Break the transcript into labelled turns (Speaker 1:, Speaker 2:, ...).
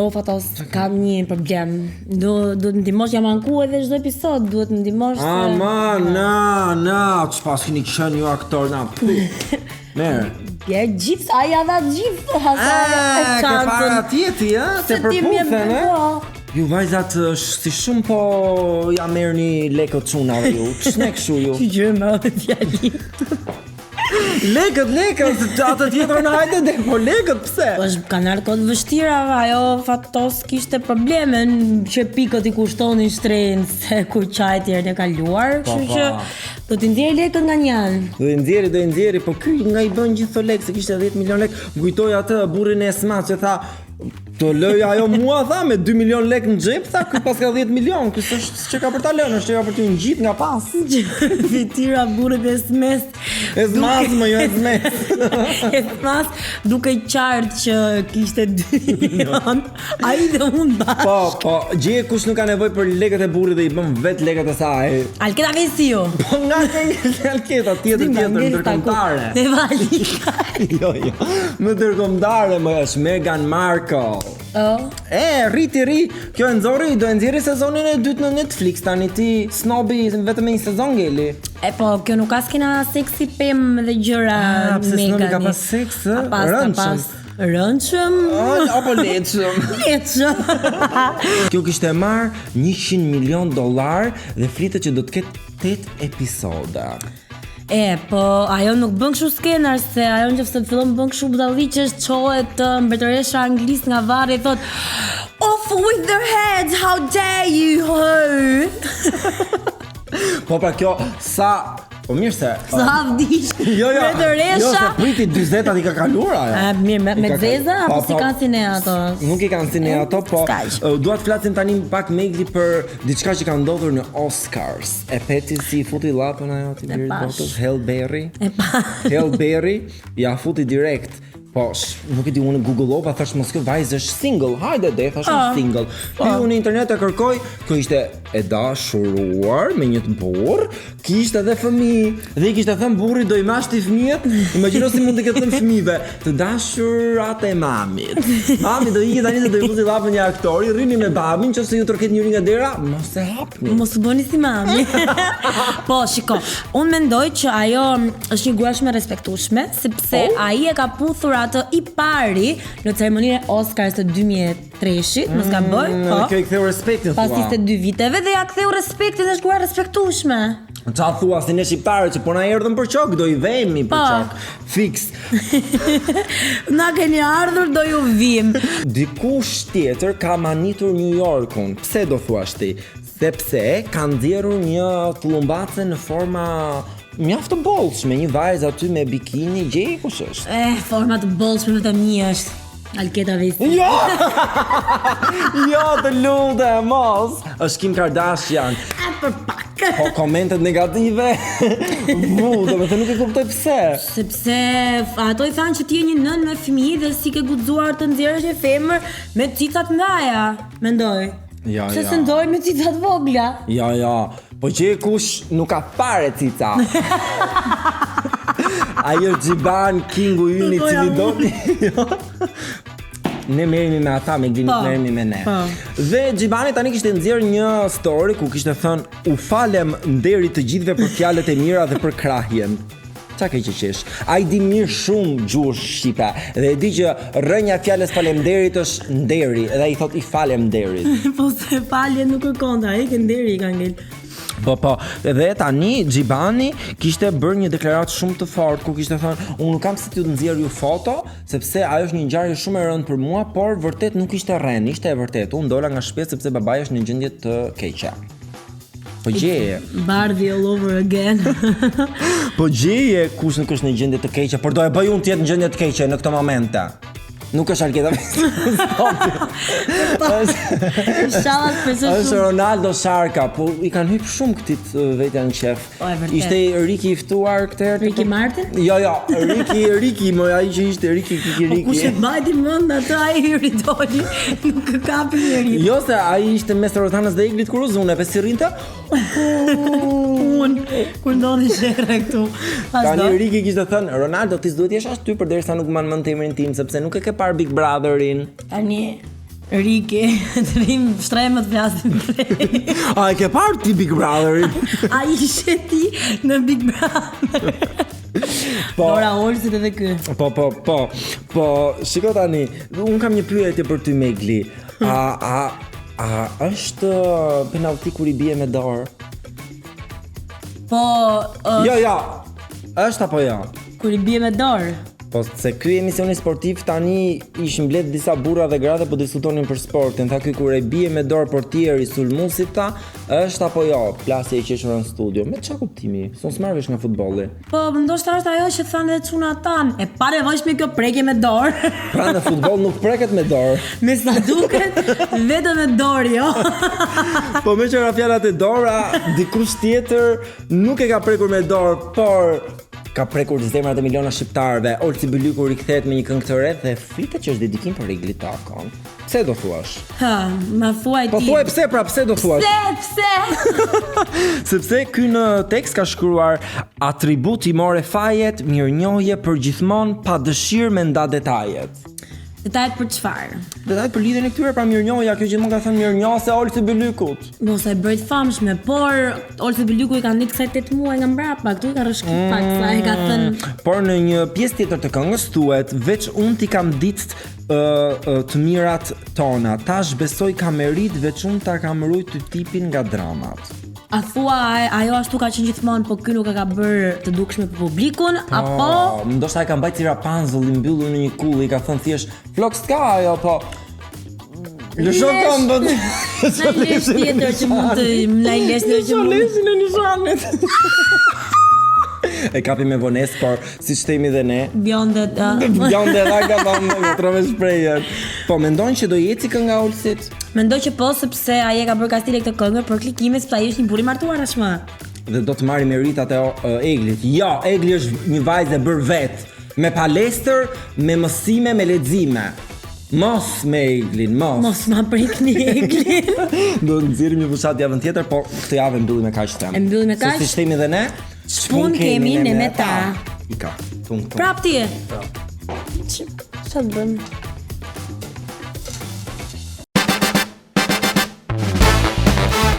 Speaker 1: O Fatos, kam një problem. Duhet të ndihmosh, jam anku edhe çdo episod, duhet të ndihmosh.
Speaker 2: Çfarë keni qenë ju aktor na? Merë.
Speaker 1: Ja gjithë, aja dha gjithë hasarë e
Speaker 2: Ka para tjeti, se përputhen, Ju vajzat si shumë po ja merrni lekët çunave ju. Ç'ne kshu ju?
Speaker 1: Që gjë me atë fjali.
Speaker 2: Lekët, atë tjetër në hajde dhe, po lekët pse?
Speaker 1: Po kanë ardhur kohë vështira, ajo Fatos kishte probleme që pikët i kushtonin shtrenjtë se kur çajti herën e kaluar, kështu që do t'i nxjerrë lekët nga njëan.
Speaker 2: Do i nxjerrë, po ky nga i bën gjithë to lekë se kishte 10 milion lekë. Kujtoj atë burrin e Esmat që tha të lëj ajo mua tha me 2 milion lekë në xhep tha, ky pas ka 10 milion, ky s'është çka për ta lënë, është çka për të ngjit nga pas.
Speaker 1: Fitira burrit e Esmes. Esmas duke qartë që kishte 2 milion. Ai dhe unë bashkë.
Speaker 2: Po, gjeje kush nuk ka nevojë për lekët e burrit dhe i bën vet lekët e saj.
Speaker 1: Alketa Vesiu.
Speaker 2: Po nga Alketa tjetër ndërkombëtare.
Speaker 1: Ne Valika.
Speaker 2: Jo, më ndërkombëtare më është Meghan Markle. Rri, kjo e nxorri, do e nxjerrë sezonin e dytë në Netflix tani ti snobi vetëm me një sezon ngeli.
Speaker 1: Po, kjo nuk ka skena seksi pemë dhe gjëra Megani.
Speaker 2: Pse snobi ka pas seks,
Speaker 1: Rëndshëm?
Speaker 2: Apo leçëm. Kjo kishte marr $100 milion dhe flitet që do të ketë 8 episoda.
Speaker 1: Po ajo nuk bën kështu skenar se ajo nëse fillon bën kështu budalliqesh çohet mbretëresha anglisë nga varri thot off with their heads, how dare you?
Speaker 2: Po pra kjo sa po mirë se
Speaker 1: sa vdish. Mbretëresha.
Speaker 2: Jo, se priti 40-at i ka kaluar ajo.
Speaker 1: Mirë me zeza apo si kanë sine ato?
Speaker 2: Nuk i kanë sine ato, po dua të flasim tani pak megli për diçka që ka ndodhur në Oscars. E peti si futi llapën ajo ti deri botës Halle Berry ja futi direkt. Po, nuk e di unë googlova, thash mos kjo vajzë është single. Hajde dhe, thash është single. Unë në internet e kërkoj, kjo ishte e dashuruar me një burr, kishte edhe fëmijë. Dhe i kishte thënë burri do i mashti fëmijët. Imagjino si mund të ketë thënë fëmijëve, të dashurat e mamit. Mami do ikë tani do i futi llapën një aktori, rrini me babin, nëse ju tërket njëri nga dera, mos e hapni.
Speaker 1: Mos u bëni si mami. Po, shiko, unë mendoj që ajo është një grua e respektueshme, sepse ai e ka puthur atë i pari në ceremoninë e Oscars të 2003-shit, mos gaboj, po.
Speaker 2: Kjo i ktheu respektin thua.
Speaker 1: Pas 22 viteve dhe ja ktheu respektin dhe është grua respektueshme.
Speaker 2: Qa thua si ne shqiptarë që po na erdhën për qok, do i vemi për qok. Fix.
Speaker 1: Na keni ardhur, do ju vim.
Speaker 2: Dikush tjetër ka manitur New Yorkun. Pse do thuash ti? Sepse ka nxjerrur një tullumbace në forma mjaft të bollshme, një vajzë aty me bikini, gjej kush është?
Speaker 1: Forma të bollshme vetëm një është. Alketa Vesiu.
Speaker 2: Jo, të lutem, mos. Është Kim Kardashian.
Speaker 1: Për pak.
Speaker 2: Po komentet negative. Do të nuk e kuptoj pse.
Speaker 1: Sepse ato i thanë që ti je një nën me fëmijë dhe si ke guxuar të nxjerrësh një femër me cica të ndaja, mendoj. Se se ndoj me cica të vogla.
Speaker 2: Ja. Po që kush nuk ka fare cica. Ajo Gjiban Kingu yni cili do. Ne merremi me ata, me Glini merremi me ne. Dhe Gjibani tani kishte nxjerrë një story ku kishte thënë u falem nderit të gjithëve për fjalët e mira dhe për krahjen. Qa ke që qesh? A i di mirë shumë gjuhë shqipe dhe e di që rënja fjalës falemderit është nderi dhe i thot i falemderit.
Speaker 1: Po se falje nuk kërkon, ai ke nderi i ka ngel.
Speaker 2: Po, dhe tani Gjibani kishte bërë një deklaratë shumë të fortë ku kishte thënë unë nuk kam se t'ju të nxjerr ju foto sepse ajo është një ngjarje shumë e rëndë për mua, por vërtet nuk ishte rënë, ishte e vërtetë. Unë dola nga shtëpia sepse babai është në gjendje të keqe. Po gjeje.
Speaker 1: Bardhi all over again.
Speaker 2: Po gjeje kush nuk është në gjendje të keqe, por do e bëj unë të jetë në gjendje të keqe në këtë momente. Nuk është Alketa Vesiu. Është Ronaldo Sharka, po i kanë hyp shumë këtit vetja në qef. Ishte Riki i ftuar këtë herë.
Speaker 1: Riki Martin?
Speaker 2: Jo, Riki, më ai që ishte Riki.
Speaker 1: Kush e mbajti mend atë ai ridoli, nuk e kapi njeri.
Speaker 2: Jo se ai ishte mes Rotanës dhe Iglit Kuruzune, pe si rrinte?
Speaker 1: Kur ndodhi sherra këtu.
Speaker 2: Tani Riki kishte thënë, Ronaldo ti s'duhet jesh ashtu përderisa nuk mban mend emrin tim sepse nuk e ke parë Big Brotherin.
Speaker 1: Tani Riki, të rim shtremë të flasim prej.
Speaker 2: A e ke parë ti Big Brotherin?
Speaker 1: A ishe ti në Big Brother? Dora Olsit edhe ky.
Speaker 2: Po, shiko tani, un kam një pyetje për ty Megli. A është penalti kur I bie me dorë?
Speaker 1: Po,
Speaker 2: Jo, është apo jo?
Speaker 1: kur I bie me dorë.
Speaker 2: Po se ky emisioni sportiv tani ishin mbledh disa burra dhe gra dhe po diskutonin për sportin. Tha ky kur e bie me dorë portieri sulmuesit ta, është apo jo? Plasje I qeshur në studio. Me çfarë kuptimi? S'on smar vesh nga futbolli.
Speaker 1: Po, ndoshta është ajo që thanë edhe çuna tan. E pa nevojshme kjo prekje me dorë.
Speaker 2: Pra në futboll nuk preket me dorë.
Speaker 1: Me sa duket, vetëm me dorë, jo.
Speaker 2: Po me që nga fjallat e Dora, dikush tjetër nuk e ka prekur me dorë, por ka prekur zemrat e miliona shqiptarëve. Olsi Bylyku rikthehet me një këngë të re dhe fritet që është dedikim për Igli Takon. Pse do thuash?
Speaker 1: Ma thuaj ti.
Speaker 2: Po thuaj pse do thuash?
Speaker 1: Pse?
Speaker 2: Sepse ky në tekst ka shkruar atribut I more fajet, mirënjohje për gjithmonë pa dëshirë me nda detajet.
Speaker 1: Detajet për çfarë?
Speaker 2: Detajet për lidhjen e këtyre, pra mirënjohja, kjo gjithmonë ka thënë mirënjohse Olsi Bylykut.
Speaker 1: Mos e bëj të famshme, por Olsi Bylyku I ka ndit kësaj 8 muaj nga mbrapa, këtu I ka rrshkit pak sa e ka thënë.
Speaker 2: Por në një pjesë tjetër të këngës thuhet, veç unë ti kam ditë të mirat tona, tash besoj kamerit, veç unë ta kam rujt të tipin nga dramat.
Speaker 1: A thua ajo ashtu ka qenë gjithmonë, po ky nuk e ka bërë të dukshme për publikun, apo
Speaker 2: ndoshta e ka mbajtur si Rapunzel I mbyllur në një kull, I ka thënë thjesht flok s'ka ajo, po lësho këmbën.
Speaker 1: Në lesh tjetër që mund të na I lesh tjetër që mund.
Speaker 2: Leshin e nishanit. E kapi me vonesë, por si themi dhe ne,
Speaker 1: Bjonde
Speaker 2: dha ka thënë me trove shprehje. Po mendojnë që do jeci kënga Olsit?
Speaker 1: Mendoj që po, sepse ai e ka bërë kastile këtë këngë për klikime, sepse ai është një burr I martuar tashmë.
Speaker 2: Dhe do të marrë meritat e Eglit. Jo, Egli është një vajzë e bërë vet, me palestër, me mësime, me lexime. Mos me Eglin,
Speaker 1: Mos ma prikni Eglin.
Speaker 2: Do nxjerrim një fushat javën tjetër, po këtë javë mbyllim me kaq them.
Speaker 1: E mbyllim me kaq.
Speaker 2: Si themi dhe ne?
Speaker 1: Ç'pun kemi ne me ta.
Speaker 2: Ika. Tung.
Speaker 1: Prap ti. Ç'të bëm?